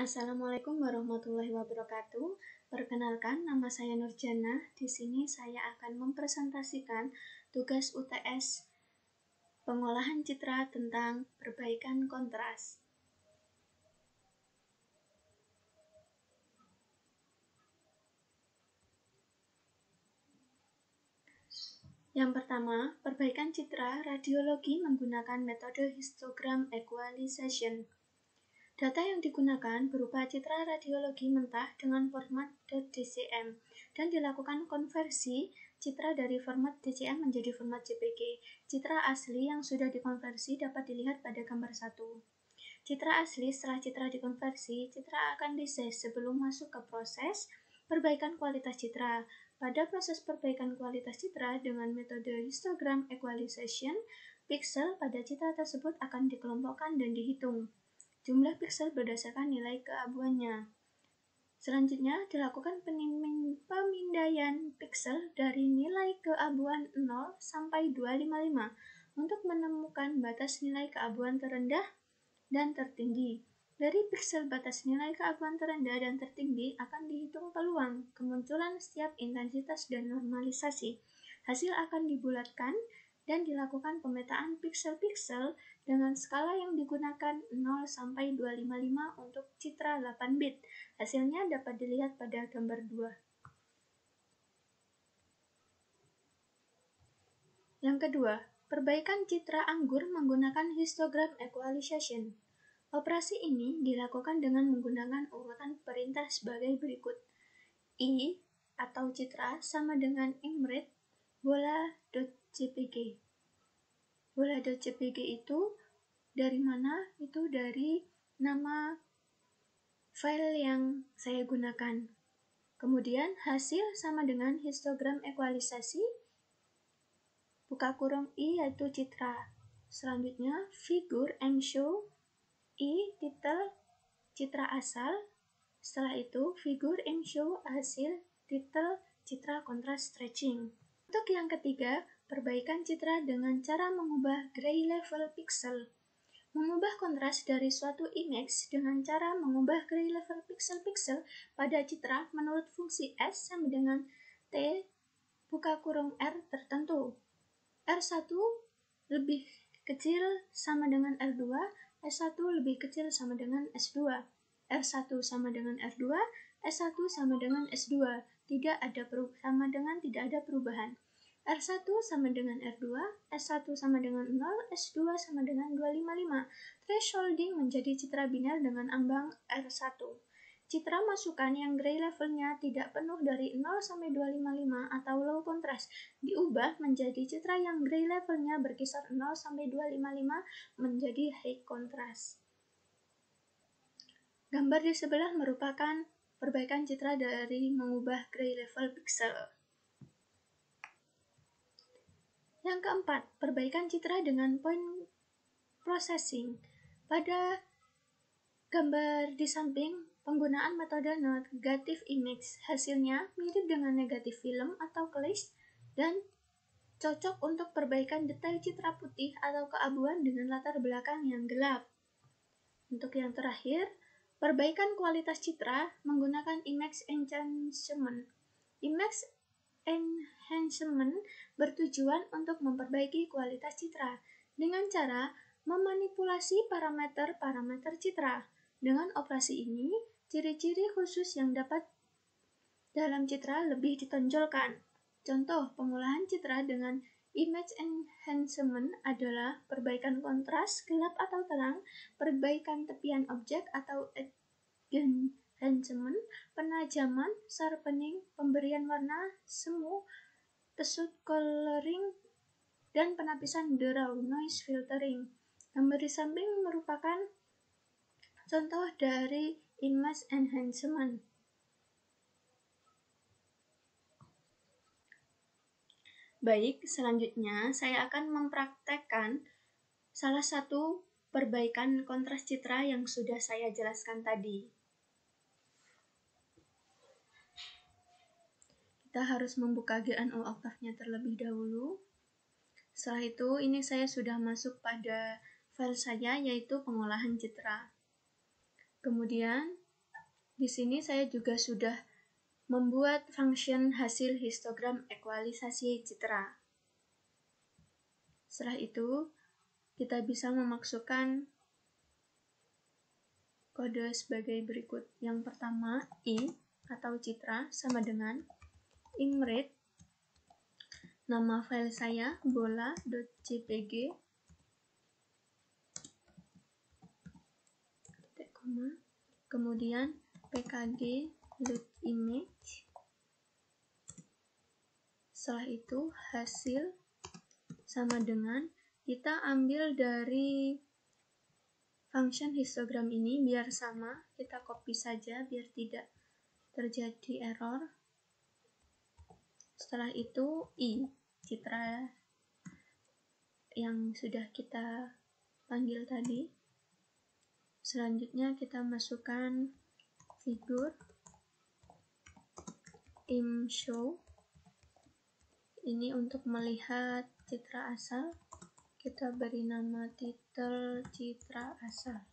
Assalamualaikum warahmatullahi wabarakatuh. Perkenalkan, nama saya Nurjana. Di sini saya akan mempresentasikan tugas UTS pengolahan citra tentang perbaikan kontras. Yang pertama, perbaikan citra radiologi menggunakan metode histogram equalization. Data yang digunakan berupa citra radiologi mentah dengan format .dcm dan dilakukan konversi citra dari format DCM menjadi format JPG. Citra asli yang sudah dikonversi dapat dilihat pada gambar 1. Citra asli setelah citra dikonversi, citra akan di-size sebelum masuk ke proses perbaikan kualitas citra. Pada proses perbaikan kualitas citra dengan metode histogram equalization, piksel pada citra tersebut akan dikelompokkan dan dihitung. Jumlah piksel berdasarkan nilai keabuannya. Selanjutnya, dilakukan pemindaian piksel dari nilai keabuan 0 sampai 255 untuk menemukan batas nilai keabuan terendah dan tertinggi. Dari piksel batas nilai keabuan terendah dan tertinggi akan dihitung peluang kemunculan setiap intensitas dan normalisasi. Hasil akan dibulatkan dan dilakukan pemetaan piksel-piksel dengan skala yang digunakan 0 sampai 255 untuk citra 8 bit. Hasilnya dapat dilihat pada gambar 2. Yang kedua, perbaikan citra anggur menggunakan histogram equalization. Operasi ini dilakukan dengan menggunakan urutan perintah sebagai berikut. I atau citra sama dengan imret bola.jpg. Bola.jpg itu dari mana? Itu dari nama file yang saya gunakan. Kemudian hasil sama dengan histogram equalisasi, buka kurung I yaitu citra. Selanjutnya figure and show I titel citra asal. Setelah itu figure and show hasil titel citra kontras stretching. Untuk yang ketiga, perbaikan citra dengan cara mengubah gray level pixel. Mengubah kontras dari suatu image dengan cara mengubah gray level pixel-pixel pada citra menurut fungsi S sama dengan T buka kurung R tertentu. R1 lebih kecil sama dengan R2, S1 lebih kecil sama dengan S2. R1 sama dengan R2, S1 sama dengan S2. Tidak ada perubahan. R1 sama dengan R2, S1 sama dengan 0, S2 sama dengan 255. Thresholding menjadi citra biner dengan ambang R1. Citra masukan yang gray levelnya tidak penuh dari 0 sampai 255 atau low contrast diubah menjadi citra yang gray levelnya berkisar 0 sampai 255 menjadi high contrast. Gambar di sebelah merupakan perbaikan citra dari mengubah gray level pixel. Yang keempat, perbaikan citra dengan point processing. Pada gambar di samping, penggunaan metode negative image. Hasilnya mirip dengan negatif film atau collage dan cocok untuk perbaikan detail citra putih atau keabuan dengan latar belakang yang gelap. Untuk yang terakhir, perbaikan kualitas citra menggunakan image enhancement. Image enhancement bertujuan untuk memperbaiki kualitas citra dengan cara memanipulasi parameter-parameter citra. Dengan operasi ini, ciri-ciri khusus yang dapat dalam citra lebih ditonjolkan. Contoh pengolahan citra dengan image enhancement adalah perbaikan kontras, gelap atau terang, perbaikan tepian objek atau enhancement, penajaman, sharpening, pemberian warna semu, pesut coloring, dan penapisan draw noise filtering. Gambar di samping merupakan contoh dari image enhancement. Baik, selanjutnya saya akan mempraktekkan salah satu perbaikan kontras citra yang sudah saya jelaskan tadi. Kita harus membuka GNU Octave-nya terlebih dahulu. Setelah itu, ini saya sudah masuk pada file saya, yaitu pengolahan citra. Kemudian, Di sini saya juga sudah membuat function hasil histogram ekualisasi citra. Setelah itu, kita bisa memasukkan kode sebagai berikut. Yang pertama, I atau citra sama dengan imread, nama file saya bola.jpg, kemudian pkg load image. Setelah itu hasil sama dengan, kita ambil dari function histogram ini biar sama, kita copy saja biar tidak terjadi error. Setelah itu I, citra yang sudah kita panggil tadi. Selanjutnya kita masukkan figur imshow. Ini untuk melihat citra asal. Kita beri nama title citra asal.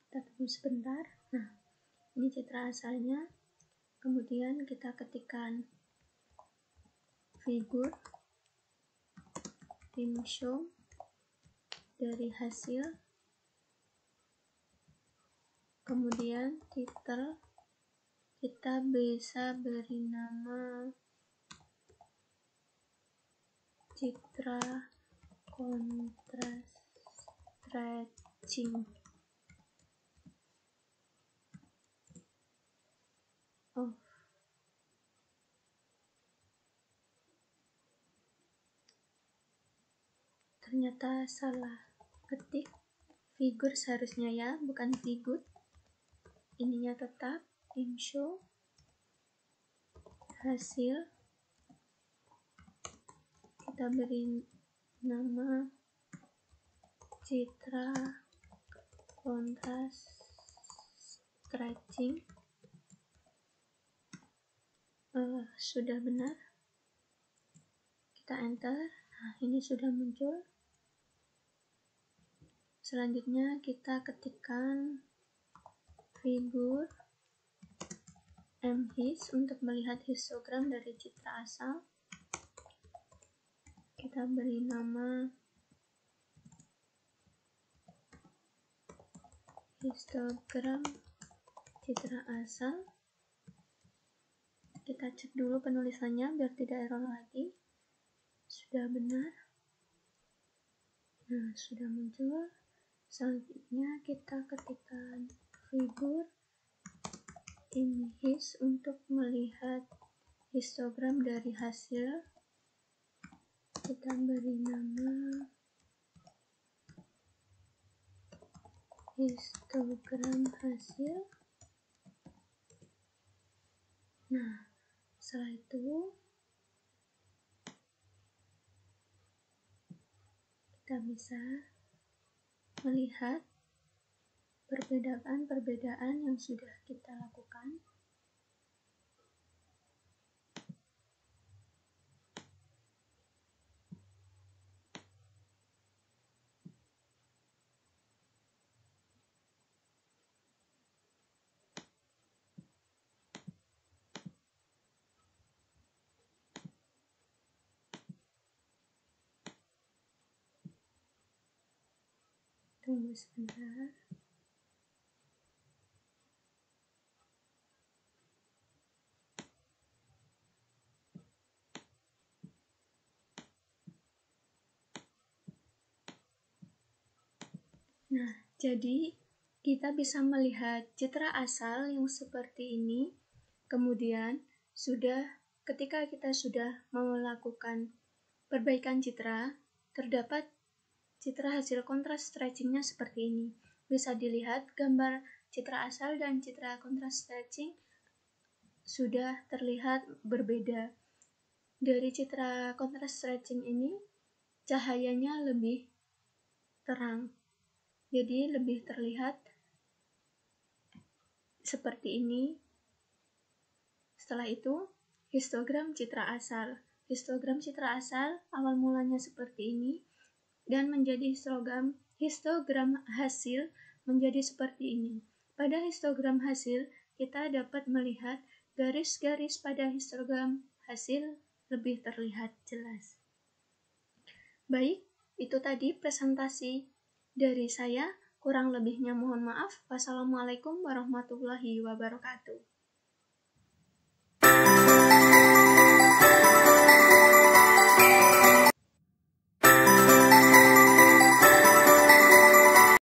Kita tunggu sebentar. Nah, ini citra asalnya. Kemudian kita ketikkan figur imshow dari hasil. Kemudian title kita bisa beri nama citra contrast stretching. Ternyata salah ketik. Figur seharusnya ya, bukan figur. Ininya tetap imshow hasil. Kita beri nama citra contrast stretching. Sudah benar. Kita enter. Nah, ini sudah muncul. Selanjutnya kita ketikkan figur mhis untuk melihat histogram dari citra asal. Kita beri nama histogram citra asal. Kita cek dulu penulisannya biar tidak error lagi. Sudah benar. Nah, sudah muncul. Selanjutnya kita ketikkan figur imhis untuk melihat histogram dari hasil. Kita beri nama histogram hasil. Nah, setelah itu kita bisa melihat perbedaan yang sudah kita lakukan. Tunggu sebentar. Nah, jadi kita bisa melihat citra asal yang seperti ini. Kemudian ketika kita sudah melakukan perbaikan citra, terdapat citra hasil kontras stretchingnya seperti ini. Bisa dilihat gambar citra asal dan citra kontras stretching sudah terlihat berbeda. Dari citra kontras stretching ini, cahayanya lebih terang. Jadi lebih terlihat seperti ini. Setelah itu, histogram citra asal. Histogram citra asal awal mulanya seperti ini dan menjadi histogram histogram hasil menjadi seperti ini. Pada histogram hasil, kita dapat melihat garis-garis pada histogram hasil lebih terlihat jelas. Baik, itu tadi presentasi dari saya. Kurang lebihnya mohon maaf. Wassalamualaikum warahmatullahi wabarakatuh.